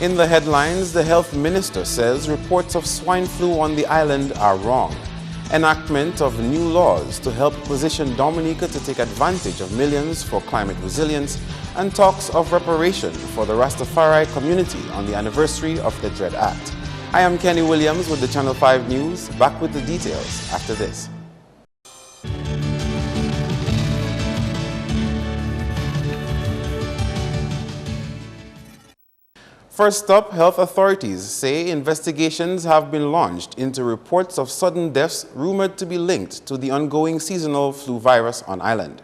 In the headlines, the health minister says reports of swine flu on the island are wrong. Enactment of new laws to help position Dominica to take advantage of millions for climate resilience, and talks of reparation for the Rastafari community on the anniversary of the Dread Act. I am Kenny Williams with the Channel 5 News, back with the details after this. First up, health authorities say investigations have been launched into reports of sudden deaths rumored to be linked to the ongoing seasonal flu virus on island.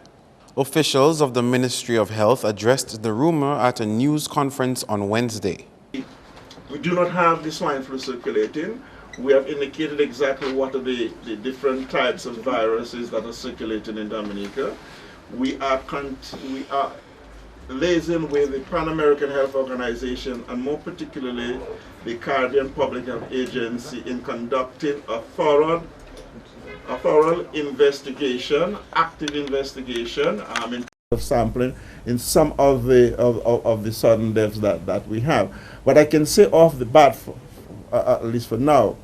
Officials of the Ministry of Health addressed the rumor at a news conference on Wednesday. We do not have the swine flu circulating. We have indicated exactly what are the different types of viruses that are circulating in Dominica. We are liaising with the Pan American Health Organization and more particularly the Caribbean Public Health Agency in conducting a thorough investigation, active investigation in of sampling in some of the sudden deaths that we have. But I can say off the bat, at least for now,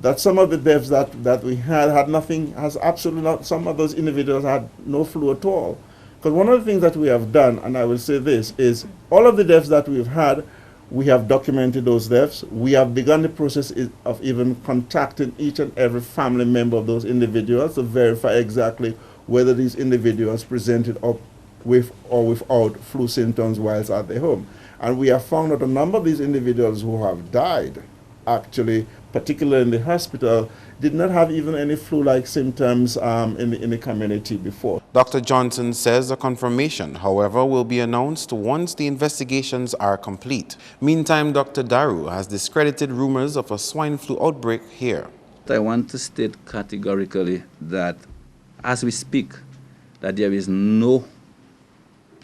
that some of the deaths that we had nothing, has absolutely not, some of those individuals had no flu at all. Because one of the things that we have done, and I will say this, is all of the deaths that we've had, we have documented those deaths. We have begun the process of even contacting each and every family member of those individuals to verify exactly whether these individuals presented up with or without flu symptoms whilst at their home. And we have found that a number of these individuals who have died, actually, particularly in the hospital, did not have even any flu-like symptoms in the community before. Dr. Johnson says a confirmation, however, will be announced once the investigations are complete. Meantime, Dr. Daru has discredited rumors of a swine flu outbreak here. I want to state categorically that as we speak, that there is no,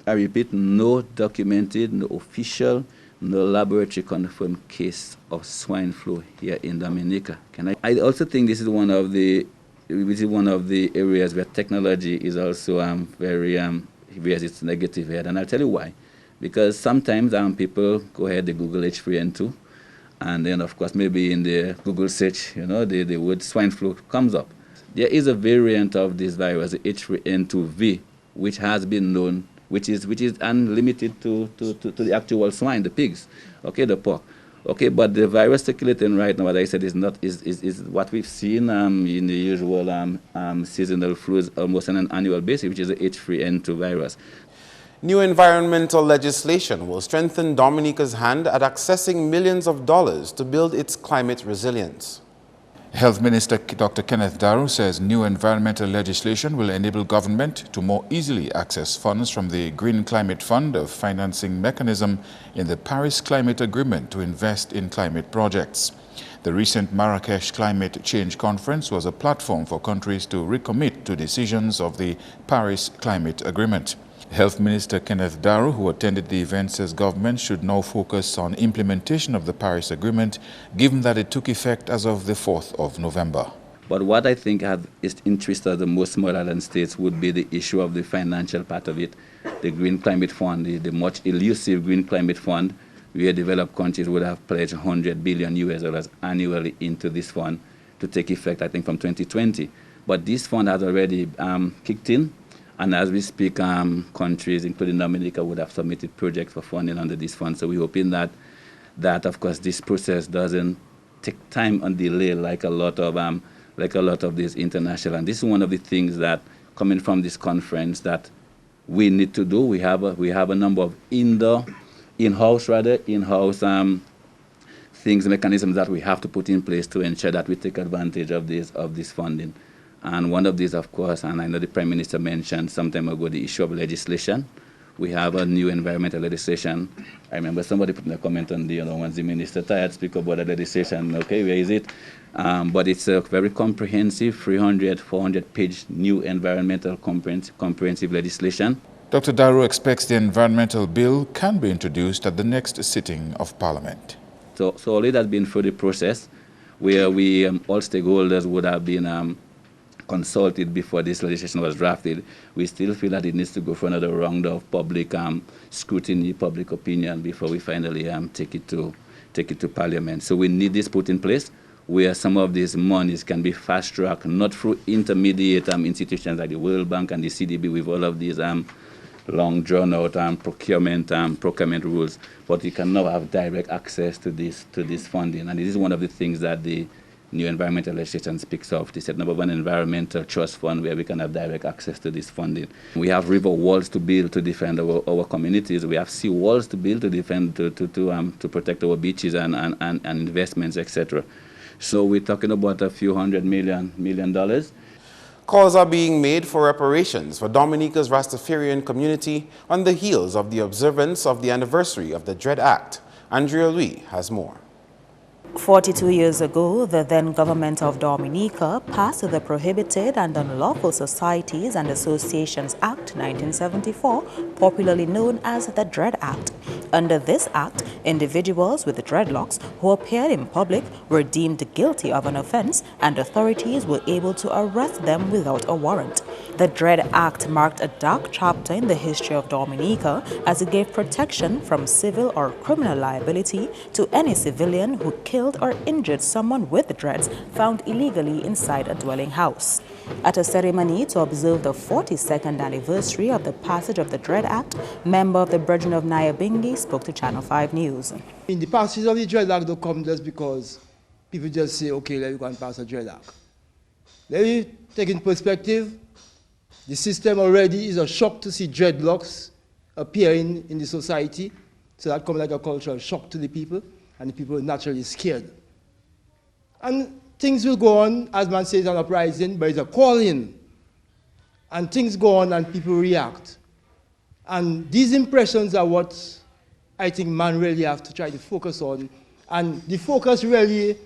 I repeat, no documented, no official, no laboratory confirmed case of swine flu here in Dominica. I also think this is one of the areas where technology is also wears its negative head, and I'll tell you why. Because sometimes people go ahead, they Google H3N2, and then of course maybe in the Google search, the word swine flu comes up. There is a variant of this virus, the H3N2V, which has been known, which is unlimited to the actual swine, the pigs, okay, the pork. Okay, but the virus circulating right now, as I said, is what we've seen in the usual seasonal flus almost on an annual basis, which is the H3N2 virus. New environmental legislation will strengthen Dominica's hand at accessing millions of dollars to build its climate resilience. Health Minister Dr. Kenneth Daru says new environmental legislation will enable government to more easily access funds from the Green Climate Fund, a financing mechanism in the Paris Climate Agreement to invest in climate projects. The recent Marrakesh Climate Change Conference was a platform for countries to recommit to decisions of the Paris Climate Agreement. Health Minister Kenneth Daru, who attended the event, says government should now focus on implementation of the Paris Agreement, given that it took effect as of the 4th of November. But what I think is interested the most small island states would be the issue of the financial part of it, the Green Climate Fund, the much elusive Green Climate Fund, where developed countries would have pledged $100 billion annually into this fund to take effect, I think, from 2020. But this fund has already kicked in. And as we speak, countries, including Dominica, would have submitted projects for funding under this fund. So we're hoping that of course, this process doesn't take time and delay like a lot of these international. And this is one of the things that, coming from this conference, that we need to do. We have a number of in-house things, mechanisms that we have to put in place to ensure that we take advantage of this funding. And one of these, of course, and I know the Prime Minister mentioned some time ago, the issue of legislation. We have a new environmental legislation. I remember somebody putting a comment on once the minister tired speak about the legislation, okay, where is it? But it's a very comprehensive, 300, 400-page new environmental comprehensive legislation. Dr. Daru expects the environmental bill can be introduced at the next sitting of Parliament. So all it has been through the process where we, all stakeholders would have been consulted before this legislation was drafted. We still feel that it needs to go for another round of public scrutiny, public opinion before we finally take it to take it to Parliament. So we need this put in place where some of these monies can be fast-tracked, not through intermediate institutions like the World Bank and the CDB with all of these long drawn-out procurement rules, but you can now have direct access to this funding. And this is one of the things that the new environmental legislation speaks of. They set up an environmental trust fund where we can have direct access to this funding. We have river walls to build to defend our communities. We have sea walls to build to defend, to protect our beaches and investments, etc. So we're talking about a few $100 million. Calls are being made for reparations for Dominica's Rastafarian community on the heels of the observance of the anniversary of the Dread Act. Andrea Louis has more. 42 years ago, the then government of Dominica passed the Prohibited and Unlawful Societies and Associations Act 1974, popularly known as the Dread Act. Under this act, individuals with dreadlocks who appeared in public were deemed guilty of an offense, and authorities were able to arrest them without a warrant. The Dread Act marked a dark chapter in the history of Dominica, as it gave protection from civil or criminal liability to any civilian who killed or injured someone with dreads found illegally inside a dwelling house. At a ceremony to observe the 42nd anniversary of the passage of the Dread Act, member of the Brethren of Nyabingi spoke to Channel 5 News. In the passage of the Dread Act don't come just because people just say, okay, let me go and pass a Dread Act. Let me take in perspective, the system already is a shock to see dreadlocks appearing in the society, so that comes like a cultural shock to the people, and the people are naturally scared. And things will go on, as man says, an uprising, but it's a calling. And things go on and people react. And these impressions are what I think man really have to try to focus on. And the focus really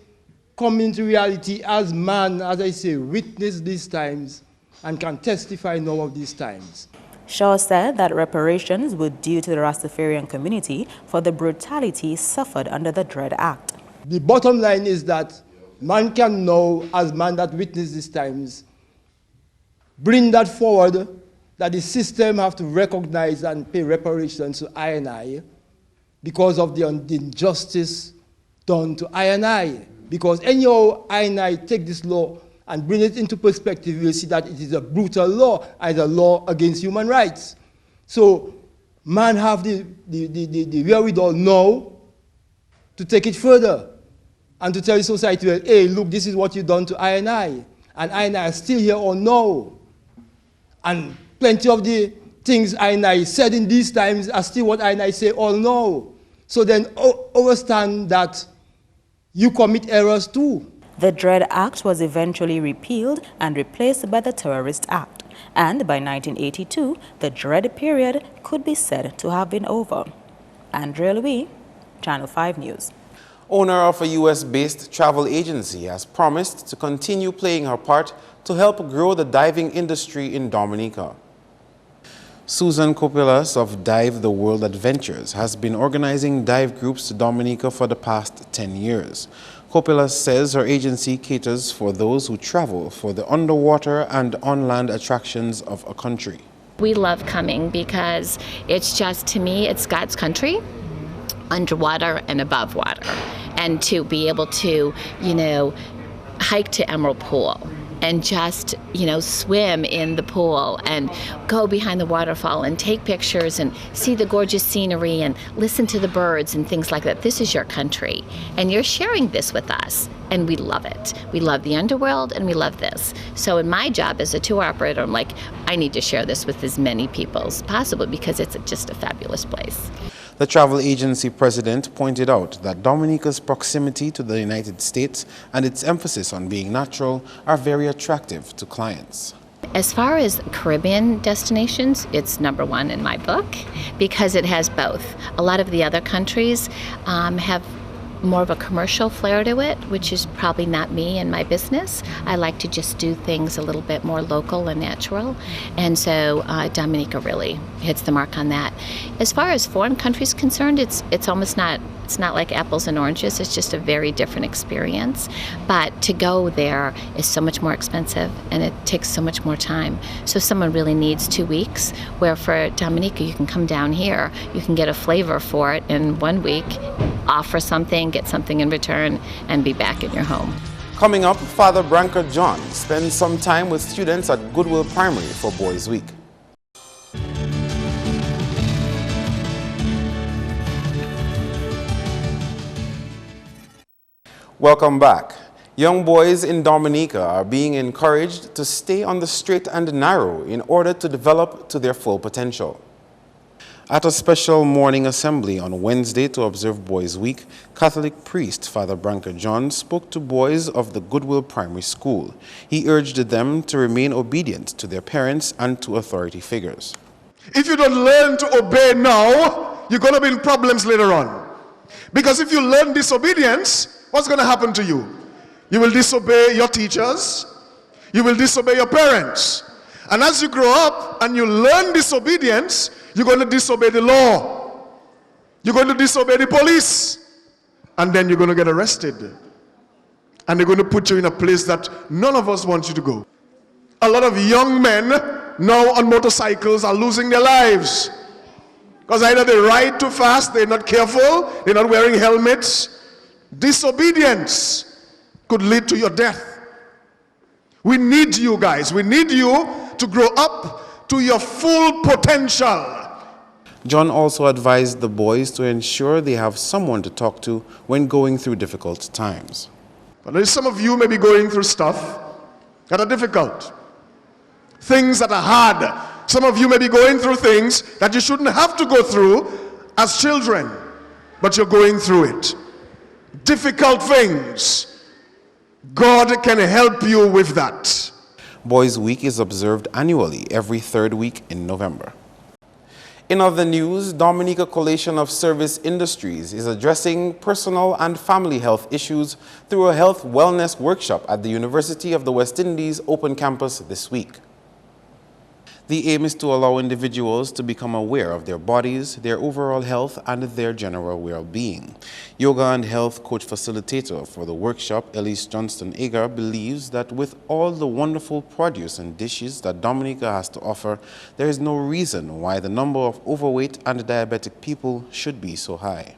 come into reality as man, as I say, witness these times and can testify now of these times. Shaw said that reparations were due to the Rastafarian community for the brutality suffered under the Dread Act. The bottom line is that man can now, as man that witnessed these times, bring that forward, that the system have to recognize and pay reparations to I&I because of the injustice done to I&I. Because anyhow I&I take this law and bring it into perspective, you'll see that it is a brutal law and a law against human rights. So man have the wherewithal now to take it further and to tell the society, well, hey, look, this is what you've done to I&I are still here or no. And plenty of the things I&I said in these times are still what I&I say or no. So then understand that you commit errors too. The Dread Act was eventually repealed and replaced by the Terrorist Act, and by 1982, the Dread period could be said to have been over. Andrea Louis, Channel 5 News. Owner of a U.S.-based travel agency has promised to continue playing her part to help grow the diving industry in Dominica. Susan Copilas of Dive the World Adventures has been organizing dive groups to Dominica for the past 10 years. Copilas says her agency caters for those who travel for the underwater and on-land attractions of a country. We love coming because it's just, to me, it's God's country, underwater and above water. And to be able to, hike to Emerald Pool and just, swim in the pool and go behind the waterfall and take pictures and see the gorgeous scenery and listen to the birds and things like that. This is your country, and you're sharing this with us, and we love it. We love the underworld, and we love this. So in my job as a tour operator, I'm like, I need to share this with as many people as possible because it's just a fabulous place. The travel agency president pointed out that Dominica's proximity to the United States and its emphasis on being natural are very attractive to clients. As far as Caribbean destinations, it's #1 in my book because it has both. A lot of the other countries have more of a commercial flair to it, which is probably not me and my business. I like to just do things a little bit more local and natural, and so Dominica really hits the mark on that. As far as foreign countries concerned, it's almost not, it's not like apples and oranges. It's just a very different experience. But to go there is so much more expensive, and it takes so much more time. So someone really needs 2 weeks, where for Dominica, you can come down here, you can get a flavor for it in 1 week, offer something, and get something in return and be back in your home. Coming up, Father Branca John spends some time with students at Goodwill Primary for Boys Week. Welcome back. Young boys in Dominica are being encouraged to stay on the straight and narrow in order to develop to their full potential. At a special morning assembly on Wednesday to observe Boys Week, Catholic priest Father Branca John spoke to boys of the Goodwill Primary School. He urged them to remain obedient to their parents and to authority figures. If you don't learn to obey now, you're going to be in problems later on. Because if you learn disobedience, what's going to happen to you? You will disobey your teachers. You will disobey your parents. And as you grow up and you learn disobedience, you're going to disobey the law. You're going to disobey the police. And then you're going to get arrested. And they're going to put you in a place that none of us want you to go. A lot of young men now on motorcycles are losing their lives. Because either they ride too fast, they're not careful, they're not wearing helmets. Disobedience could lead to your death. We need you guys. We need you to grow up to your full potential. John also advised the boys to ensure they have someone to talk to when going through difficult times. But some of you may be going through stuff that are difficult. Things that are hard. Some of you may be going through things that you shouldn't have to go through as children, but you're going through it. Difficult things. God can help you with that. Boys Week is observed annually every third week in November. In other news, Dominica Coalition of Service Industries is addressing personal and family health issues through a health wellness workshop at the University of the West Indies Open Campus this week. The aim is to allow individuals to become aware of their bodies, their overall health, and their general well-being. Yoga and health coach facilitator for the workshop, Elise Johnston-Agar, believes that with all the wonderful produce and dishes that Dominica has to offer, there is no reason why the number of overweight and diabetic people should be so high.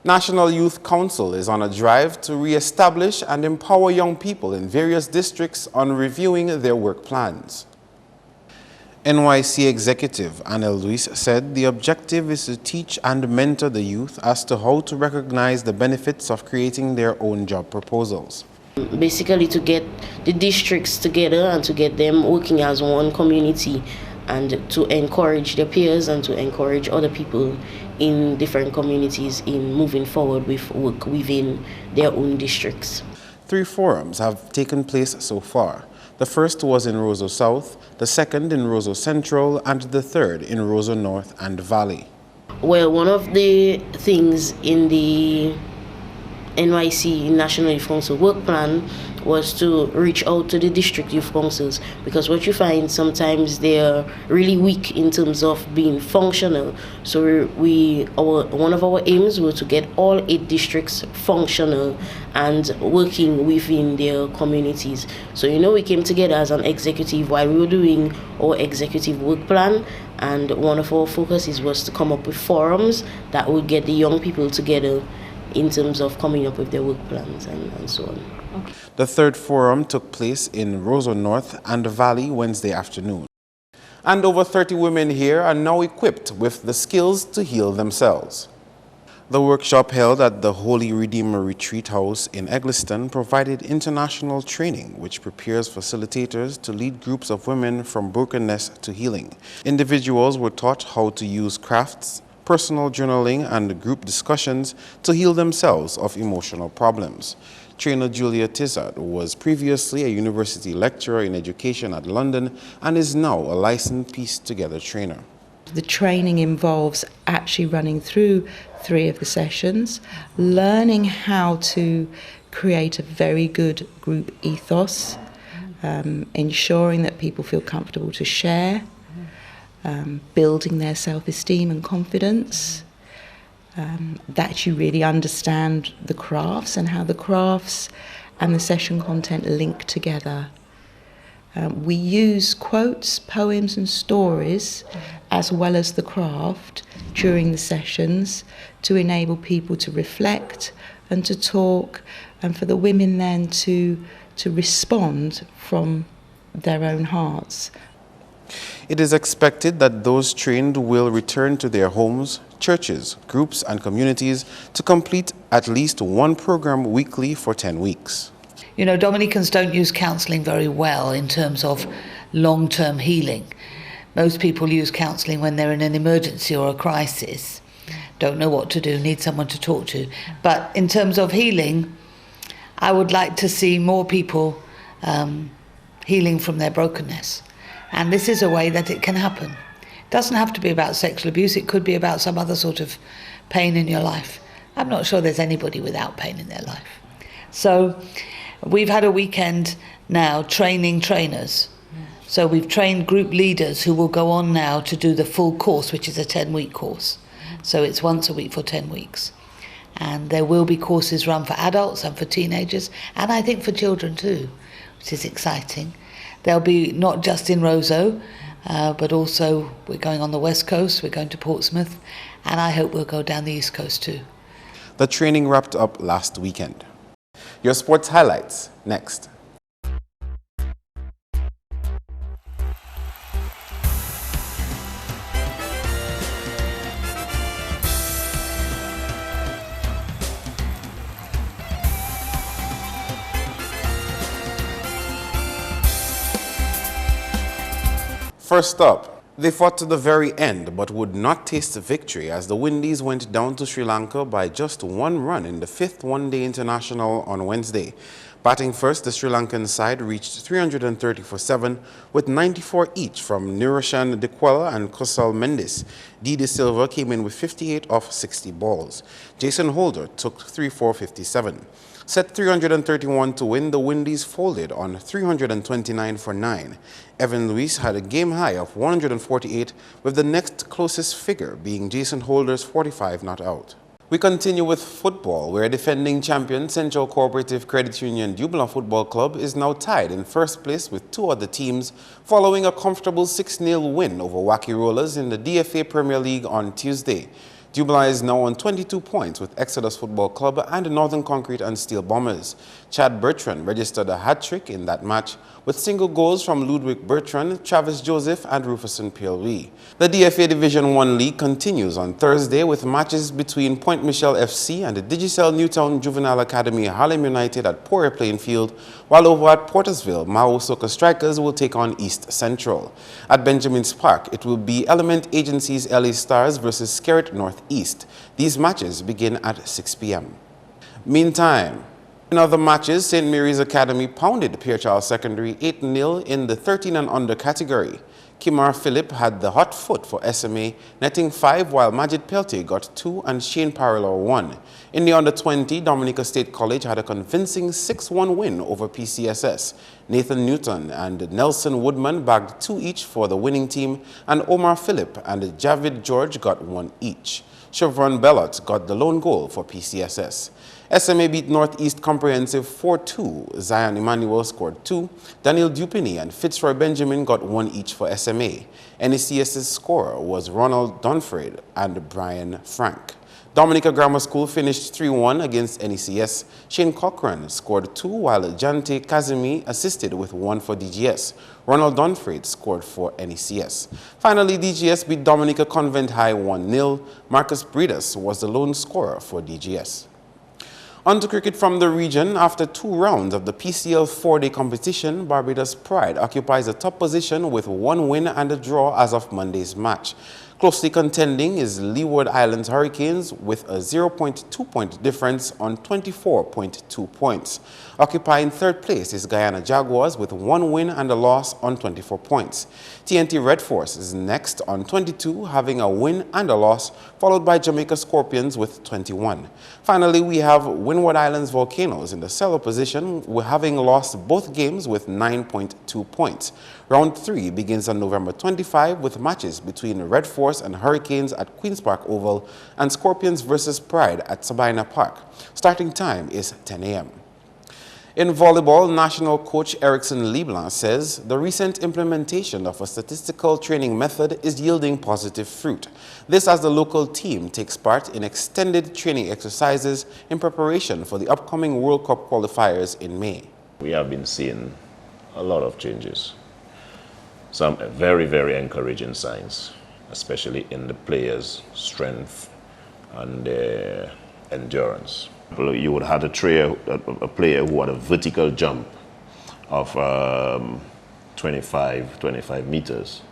National Youth Council is on a drive to re-establish and empower young people in various districts on reviewing their work plans. NYC Executive Anel Luis said the objective is to teach and mentor the youth as to how to recognize the benefits of creating their own job proposals. Basically to get the districts together and to get them working as one community and to encourage their peers and to encourage other people in different communities in moving forward with work within their own districts. 3 forums have taken place so far. The first was in Roseau South, the second in Roseau Central, and the third in Roseau North and Valley. Well, one of the things in the NYC National Youth Council work plan was to reach out to the district youth councils, because what you find sometimes they're really weak in terms of being functional. So one of our aims was to get all 8 districts functional and working within their communities. So we came together as an executive while we were doing our executive work plan, and one of our focuses was to come up with forums that would get the young people together in terms of coming up with their work plans and so on. The third forum took place in Roseau North and Valley Wednesday afternoon. And over 30 women here are now equipped with the skills to heal themselves. The workshop held at the Holy Redeemer Retreat House in Eggleston provided international training which prepares facilitators to lead groups of women from brokenness to healing. Individuals were taught how to use crafts, personal journaling, and group discussions to heal themselves of emotional problems. Trainer Julia Tizard was previously a university lecturer in education at London and is now a licensed Piece Together trainer. The training involves actually running through 3 of the sessions, learning how to create a very good group ethos, ensuring that people feel comfortable to share, building their self-esteem and confidence, that you really understand the crafts and how the crafts and the session content link together. We use quotes, poems and stories as well as the craft during the sessions to enable people to reflect and to talk, and for the women then to respond from their own hearts. It is expected that those trained will return to their homes, churches, groups and communities to complete at least one program weekly for 10 weeks. You know, Dominicans don't use counselling very well in terms of long-term healing. Most people use counselling when they're in an emergency or a crisis, don't know what to do, need someone to talk to. But in terms of healing, I would like to see more people healing from their brokenness. And this is a way that it can happen. It doesn't have to be about sexual abuse, it could be about some other sort of pain in your life. I'm not sure there's anybody without pain in their life. So we've had a weekend now training trainers. So we've trained group leaders who will go on now to do the full course, which is a 10-week course. So it's once a week for 10 weeks. And there will be courses run for adults and for teenagers, and I think for children too, which is exciting. They'll be not just in Roseau, but also we're going on the West Coast, we're going to Portsmouth, and I hope we'll go down the East Coast too. The training wrapped up last weekend. Your sports highlights next. First up, they fought to the very end but would not taste victory as the Windies went down to Sri Lanka by just one run in the 5th one-day international on Wednesday. Batting first, the Sri Lankan side reached 330 for 7 with 94 each from Niroshan Dikwela and Kusal Mendis. Didi Silva came in with 58 off 60 balls. Jason Holder took 3 for 57. Set 331 to win, the Windies folded on 329 for 9. Evan Luis had a game high of 148, with the next closest figure being Jason Holder's 45 not out. We continue with football, where defending champion Central Cooperative Credit Union Dublin Football Club is now tied in first place with two other teams following a comfortable 6-0 win over Wacky Rollers in the DFA Premier League on Tuesday. Dublin is now on 22 points with Exodus Football Club and Northern Concrete and Steel Bombers. Chad Bertrand registered a hat-trick in that match with single goals from Ludwig Bertrand, Travis Joseph and Rufusson Peel-Wee. The DFA Division 1 League continues on Thursday with matches between Point Michel FC and the Digicel Newtown Juvenile Academy Harlem United at Poirier Playing Field, while over at Portersville, Mao Soka Strikers will take on East Central. At Benjamin's Park, it will be Element Agency's LA Stars versus Skerrit Northeast. These matches begin at 6 p.m. Meantime, in other matches, St. Mary's Academy pounded Pierre Charles Secondary 8-0 in the 13 and under category. Kimar Phillip had the hot foot for SMA, netting 5 while Majid Pelte got 2 and Shane Parallor 1. In the under 20, Dominica State College had a convincing 6-1 win over PCSS. Nathan Newton and Nelson Woodman bagged 2 each for the winning team, and Omar Phillip and Javid George got 1 each. Chevron Bellot got the lone goal for PCSS. SMA beat Northeast Comprehensive 4-2. Zion Emmanuel scored 2. Daniel Dupini and Fitzroy Benjamin got 1 each for SMA. NECS's scorer was Ronald Dunfred and Brian Frank. Dominica Grammar School finished 3-1 against NECS. Shane Cochran scored 2 while Jante Kazimi assisted with 1 for DGS. Ronald Dunfred scored for NECS. Finally, DGS beat Dominica Convent High 1-0. Marcus Bredas was the lone scorer for DGS. On to cricket from the region. After 2 rounds of the PCL 4-day competition, Barbados Pride occupies the top position with 1 win and a draw as of Monday's match. Closely contending is Leeward Islands Hurricanes with a 0.2-point difference on 24.2 points. Occupying 3rd place is Guyana Jaguars with 1 win and a loss on 24 points. TNT Red Force is next on 22, having a win and a loss, followed by Jamaica Scorpions with 21. Finally, we have Windward Islands Volcanoes in the cellar position, having lost both games with 9.2 points. Round 3 begins on November 25 with matches between Red Force and Hurricanes at Queen's Park Oval and Scorpions versus Pride at Sabina Park. Starting time is 10 a.m. In volleyball, national coach Erickson Leblanc says the recent implementation of a statistical training method is yielding positive fruit. This as the local team takes part in extended training exercises in preparation for the upcoming World Cup qualifiers in May. We have been seeing a lot of changes. Some very, very encouraging signs, especially in the players' strength and endurance. You would have a player who had a vertical jump of 25 meters.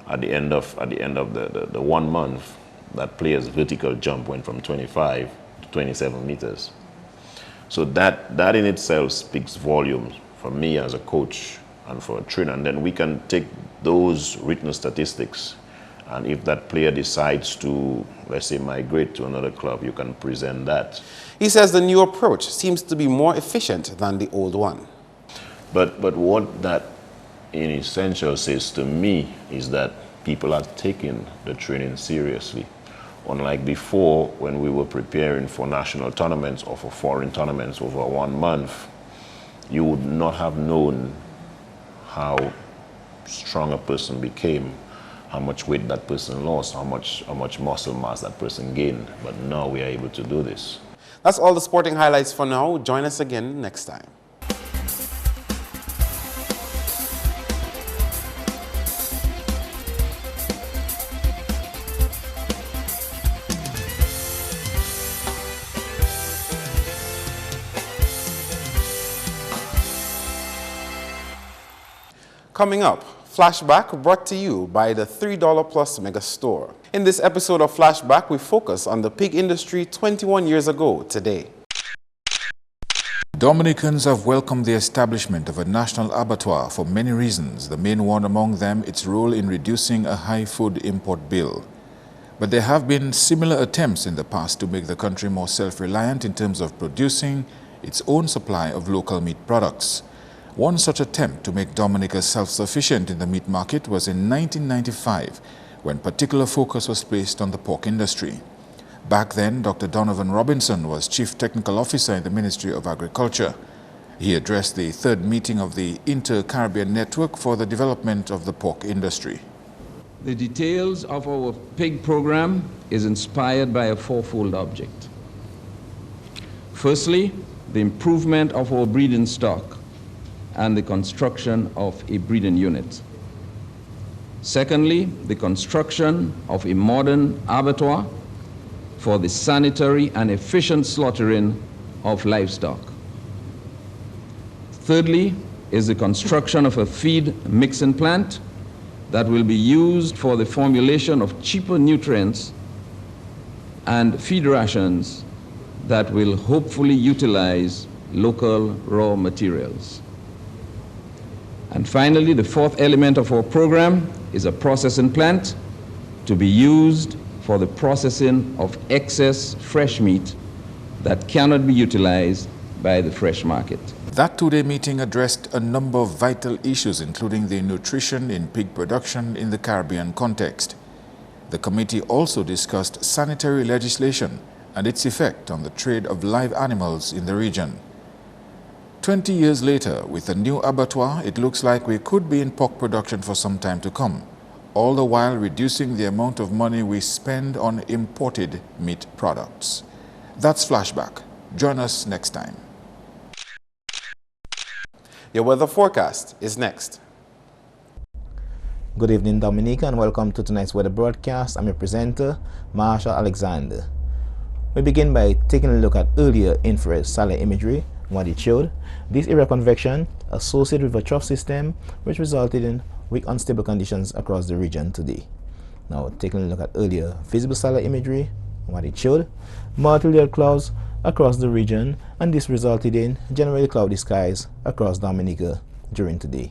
At the end of the 1 month, that player's vertical jump went from 25 to 27 meters. So that in itself speaks volumes for me as a coach and for a trainer. And then we can take those written statistics, and if that player decides to, let's say, migrate to another club, you can present that. He says the new approach seems to be more efficient than the old one. But what that in essential says to me is that people are taking the training seriously. Unlike before, when we were preparing for national tournaments or for foreign tournaments over 1 month, you would not have known how strong a person became, how much weight that person lost, how much muscle mass that person gained. But now we are able to do this. That's all the sporting highlights for now. Join us again next time. Coming up, Flashback brought to you by the $3 Plus Mega Store. In this episode of Flashback, we focus on the pig industry 21 years ago today. Dominicans have welcomed the establishment of a national abattoir for many reasons, the main one among them its role in reducing a high food import bill. But there have been similar attempts in the past to make the country more self-reliant in terms of producing its own supply of local meat products. One such attempt to make Dominica self-sufficient in the meat market was in 1995, when particular focus was placed on the pork industry. Back then, Dr. Donovan Robinson was Chief Technical Officer in the Ministry of Agriculture. He addressed the third meeting of the Inter-Caribbean Network for the Development of the Pork Industry. The details of our pig program is inspired by a fourfold object. Firstly, the improvement of our breeding stock and the construction of a breeding unit. Secondly, the construction of a modern abattoir for the sanitary and efficient slaughtering of livestock. Thirdly is the construction of a feed mixing plant that will be used for the formulation of cheaper nutrients and feed rations that will hopefully utilize local raw materials. And finally, the fourth element of our program is a processing plant to be used for the processing of excess fresh meat that cannot be utilized by the fresh market. That two-day meeting addressed a number of vital issues, including the nutrition in pig production in the Caribbean context. The committee also discussed sanitary legislation and its effect on the trade of live animals in the region. 20 years later, with a new abattoir, it looks like we could be in pork production for some time to come, all the while reducing the amount of money we spend on imported meat products. That's Flashback. Join us next time. Your weather forecast is next. Good evening, Dominica, and welcome to tonight's weather broadcast. I'm your presenter, Marshall Alexander. We begin by taking a look at earlier infrared satellite imagery. What it showed, this area of convection associated with a trough system which resulted in weak unstable conditions across the region today. Now taking a look at earlier visible satellite imagery, what it showed, multi-layered clouds across the region, and this resulted in generally cloudy skies across Dominica during today.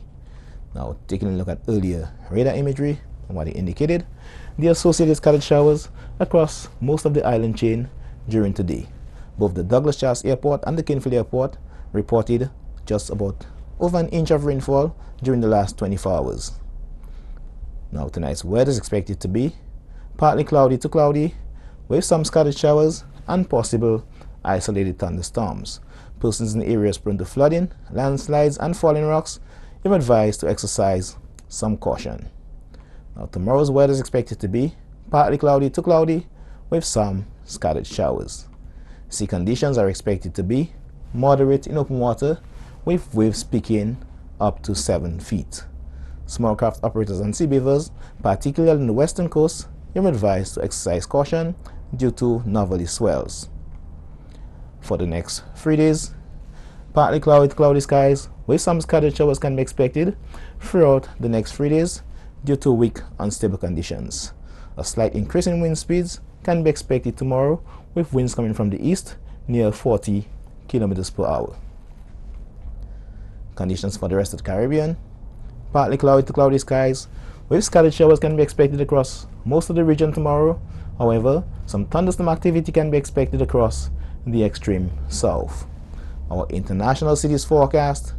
Now taking a look at earlier radar imagery, what it indicated, the associated scattered showers across most of the island chain during today. Both the Douglas Charles Airport and the Kinfield Airport reported just about over an inch of rainfall during the last 24 hours. Now tonight's weather is expected to be partly cloudy to cloudy with some scattered showers and possible isolated thunderstorms. Persons in areas prone to flooding, landslides, and falling rocks, you're advised to exercise some caution. Now, tomorrow's weather is expected to be partly cloudy to cloudy with some scattered showers. Sea conditions are expected to be moderate in open water with waves peaking up to 7 feet. Small craft operators and sea beavers, particularly on the western coast, you're advised to exercise caution due to northerly swells. For the next 3 days, partly cloudy to cloudy skies with some scattered showers can be expected throughout the next 3 days due to weak, unstable conditions. A slight increase in wind speeds can be expected tomorrow with winds coming from the east near 40 kilometers per hour. Conditions for the rest of the Caribbean: partly cloudy to cloudy skies with scattered showers can be expected across most of the region tomorrow. However, some thunderstorm activity can be expected across the extreme south. Our international cities forecast: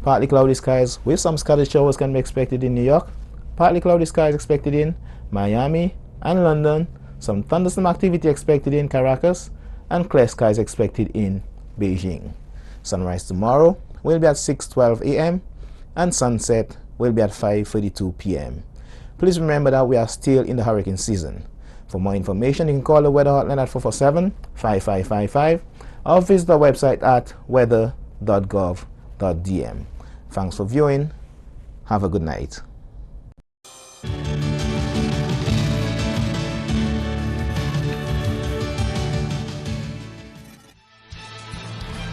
partly cloudy skies with some scattered showers can be expected in New York, partly cloudy skies expected in Miami and London, some thunderstorm activity expected in Caracas, and clear skies expected in Beijing. Sunrise tomorrow will be at 6:12 a.m. and sunset will be at 5:32 p.m. Please remember that we are still in the hurricane season. For more information, you can call the weather hotline at 447-5555 or visit our website at weather.gov.dm. Thanks for viewing. Have a good night.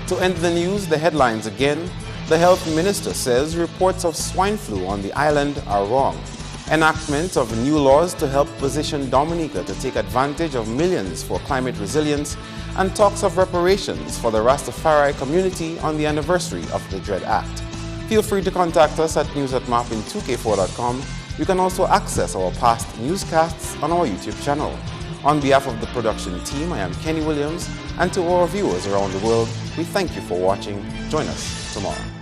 To end the news, the headlines again. The health minister says reports of swine flu on the island are wrong. Enactment of new laws to help position Dominica to take advantage of millions for climate resilience, and talks of reparations for the Rastafari community on the anniversary of the Dread Act. Feel free to contact us at news@MarpinNewsNov23rd2k16. You can also access our past newscasts on our YouTube channel. On behalf of the production team, I am Kenny Williams, and to our viewers around the world, we thank you for watching. Join us tomorrow.